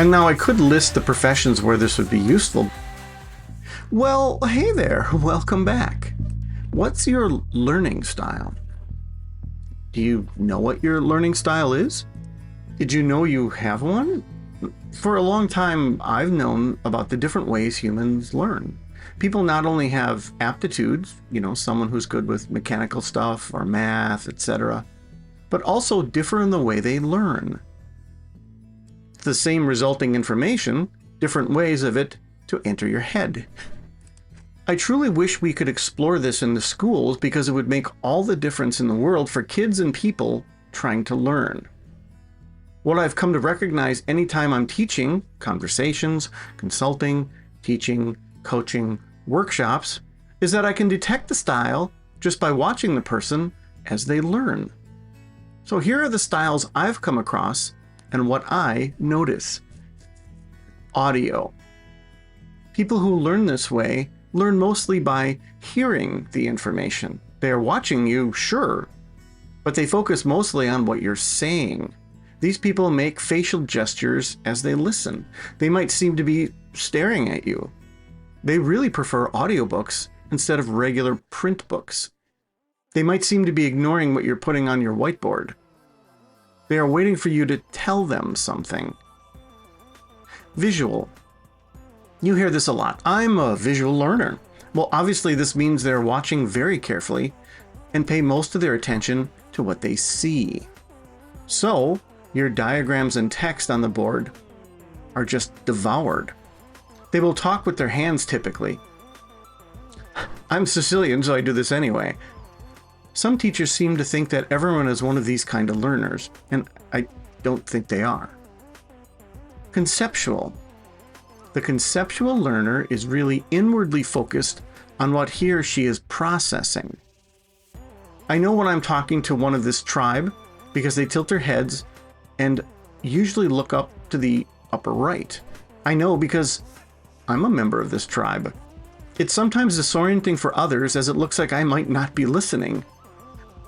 And now I could list the professions where this would be useful. Well, hey there, welcome back. What's your learning style? Do you know what your learning style is? Did you know you have one? For a long time, I've known about the different ways humans learn. People not only have aptitudes, someone who's good with mechanical stuff or math, etc., but also differ in the way they learn. The same resulting information, different ways of it to enter your head. I truly wish we could explore this in the schools because it would make all the difference in the world for kids and people trying to learn. What I've come to recognize anytime I'm teaching, conversations, consulting, teaching, coaching, workshops, is that I can detect the style just by watching the person as they learn. So here are the styles I've come across and what I notice. Audio. People who learn this way learn mostly by hearing the information. They are watching you, sure, but they focus mostly on what you're saying. These people make facial gestures as they listen. They might seem to be staring at you. They really prefer audiobooks instead of regular print books. They might seem to be ignoring what you're putting on your whiteboard. They are waiting for you to tell them something. Visual. You hear this a lot. I'm a visual learner. Well, obviously this means they're watching very carefully and pay most of their attention to what they see. So, your diagrams and text on the board are just devoured. They will talk with their hands typically. I'm Sicilian, so I do this anyway. Some teachers seem to think that everyone is one of these kind of learners, and I don't think they are. Conceptual. The conceptual learner is really inwardly focused on what he or she is processing. I know when I'm talking to one of this tribe because they tilt their heads and usually look up to the upper right. I know because I'm a member of this tribe. It's sometimes disorienting for others as it looks like I might not be listening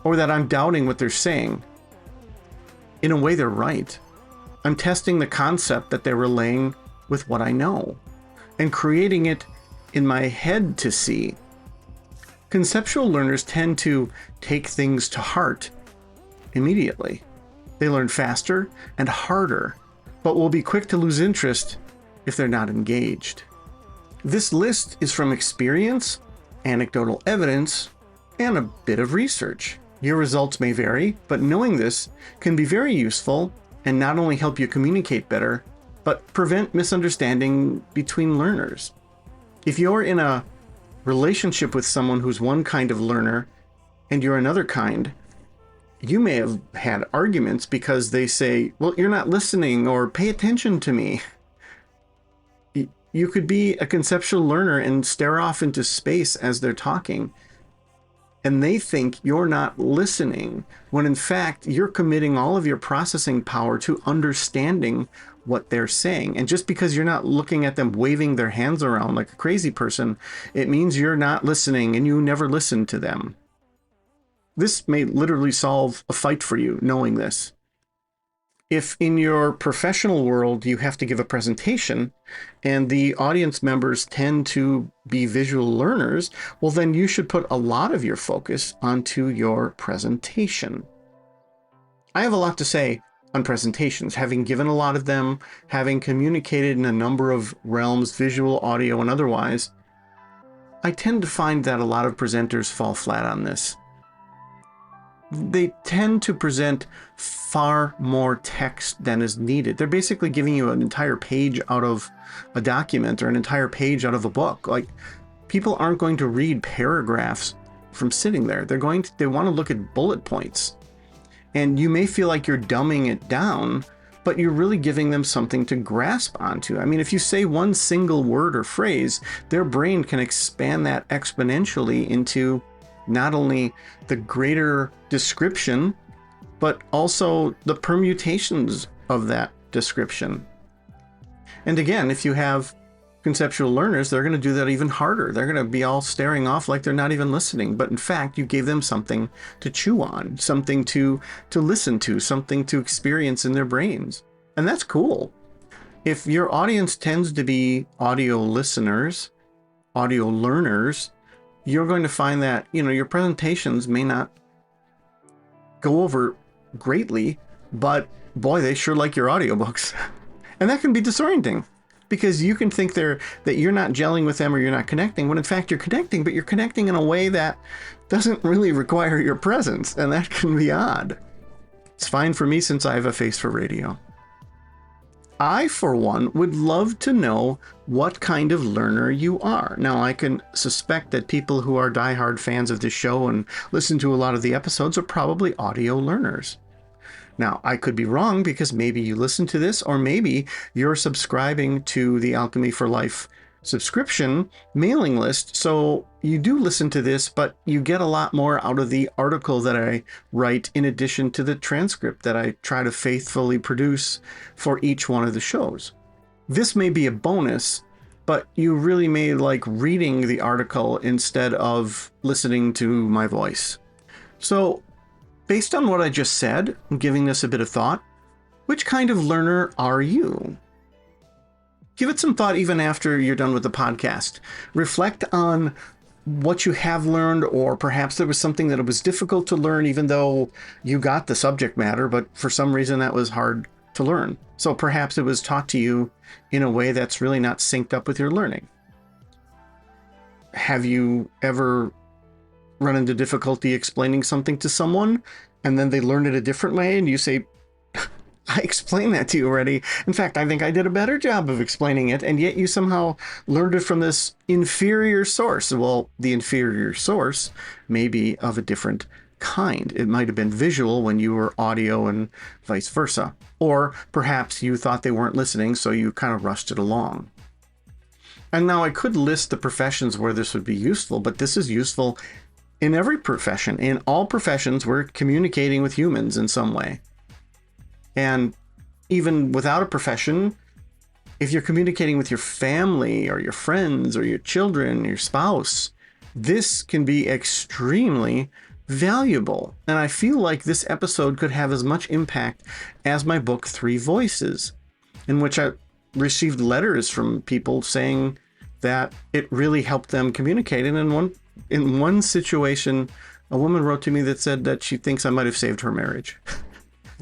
or that I'm doubting what they're saying. In a way, they're right. I'm testing the concept that they're relaying with what I know and creating it in my head to see. Conceptual learners tend to take things to heart immediately. They learn faster and harder, but will be quick to lose interest if they're not engaged. This list is from experience, anecdotal evidence, and a bit of research. Your results may vary, but knowing this can be very useful and not only help you communicate better, but prevent misunderstanding between learners. If you're in a relationship with someone who's one kind of learner and you're another kind, you may have had arguments because they say, well, you're not listening, or pay attention to me. You could be a conceptual learner and stare off into space as they're talking, and they think you're not listening, when in fact you're committing all of your processing power to understanding what they're saying. And just because you're not looking at them waving their hands around like a crazy person, it means you're not listening and you never listen to them. This may literally solve a fight for you, knowing this. If in your professional world you have to give a presentation and the audience members tend to be visual learners, well, then you should put a lot of your focus onto your presentation. I have a lot to say on presentations, having given a lot of them, having communicated in a number of realms, visual, audio, and otherwise. I tend to find that a lot of presenters fall flat on this. They tend to present far more text than is needed. They're basically giving you an entire page out of a document or an entire page out of a book. Like, people aren't going to read paragraphs from sitting there. They want to look at bullet points. And you may feel like you're dumbing it down, but you're really giving them something to grasp onto. I mean, if you say one single word or phrase, their brain can expand that exponentially into not only the greater description, but also the permutations of that description. And again, if you have conceptual learners, they're going to do that even harder. They're going to be all staring off like they're not even listening. But in fact, you gave them something to chew on, something to listen to, something to experience in their brains. And that's cool. If your audience tends to be audio listeners, audio learners, you're going to find that, your presentations may not go over greatly, but boy, they sure like your audiobooks. And that can be disorienting because you can think that you're not gelling with them or you're not connecting, when in fact you're connecting, but you're connecting in a way that doesn't really require your presence, and that can be odd. It's fine for me since I have a face for radio. I, for one, would love to know what kind of learner you are. Now, I can suspect that people who are diehard fans of this show and listen to a lot of the episodes are probably audio learners. Now, I could be wrong because maybe you listen to this, or maybe you're subscribing to the Alchemy for Life subscription mailing list. So you do listen to this, but you get a lot more out of the article that I write in addition to the transcript that I try to faithfully produce for each one of the shows. This may be a bonus, but you really may like reading the article instead of listening to my voice. So based on what I just said, I'm giving this a bit of thought. Which kind of learner are you? Give it some thought even after you're done with the podcast. Reflect on what you have learned, or perhaps there was something that it was difficult to learn even though you got the subject matter, but for some reason that was hard to learn. So perhaps it was taught to you in a way that's really not synced up with your learning. Have you ever run into difficulty explaining something to someone and then they learn it a different way and you say, I explained that to you already. In fact, I think I did a better job of explaining it, and yet you somehow learned it from this inferior source. Well, the inferior source may be of a different kind. It might have been visual when you were audio and vice versa. Or perhaps you thought they weren't listening, so you kind of rushed it along. And now I could list the professions where this would be useful, but this is useful in every profession. In all professions, we're communicating with humans in some way. And even without a profession, if you're communicating with your family or your friends or your children, your spouse, this can be extremely valuable. And I feel like this episode could have as much impact as my book, 3 Voices, in which I received letters from people saying that it really helped them communicate. And in one situation, a woman wrote to me that said that she thinks I might have saved her marriage.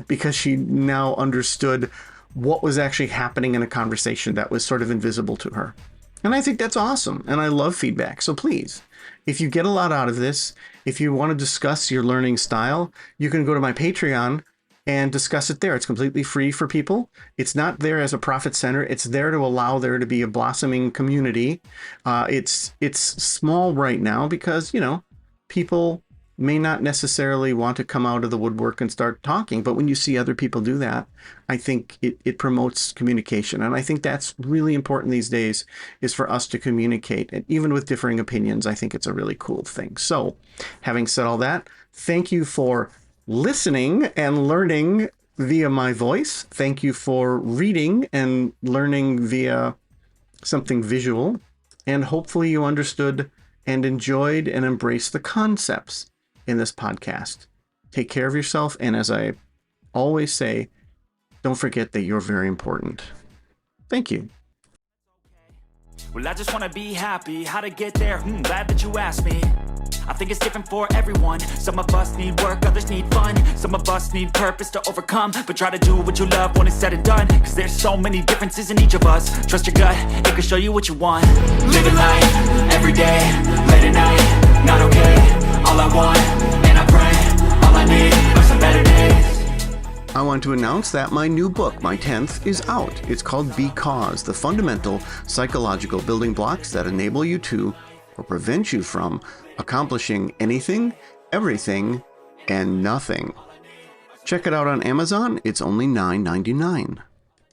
Because she now understood what was actually happening in a conversation that was sort of invisible to her. And I think that's awesome. And I love feedback. So please, if you get a lot out of this, if you want to discuss your learning style, you can go to my Patreon and discuss it there. It's completely free for people. It's not there as a profit center. It's there to allow there to be a blossoming community. It's small right now because, people may not necessarily want to come out of the woodwork and start talking. But when you see other people do that, I think it promotes communication. And I think that's really important these days, is for us to communicate. And even with differing opinions, I think it's a really cool thing. So having said all that, thank you for listening and learning via my voice. Thank you for reading and learning via something visual. And hopefully you understood and enjoyed and embraced the concepts in this podcast. Take care of yourself, and as I always say, don't forget that you're very important. Thank you. Well, I just want to be happy. How to get there? Glad that you asked me. I think it's different for everyone. Some of us need work, others need fun. Some of us need purpose to overcome. But try to do what you love when it's said and done. Cause there's so many differences in each of us. Trust your gut, it can show you what you want. Living life, every day, late at night, not okay. All I want, and I pray, all I need are some better days. I want to announce that my new book, my 10th, is out. It's called Because, the fundamental psychological building blocks that enable you to, or prevent you from, accomplishing anything, everything, and nothing. Check it out on Amazon. It's only $9.99.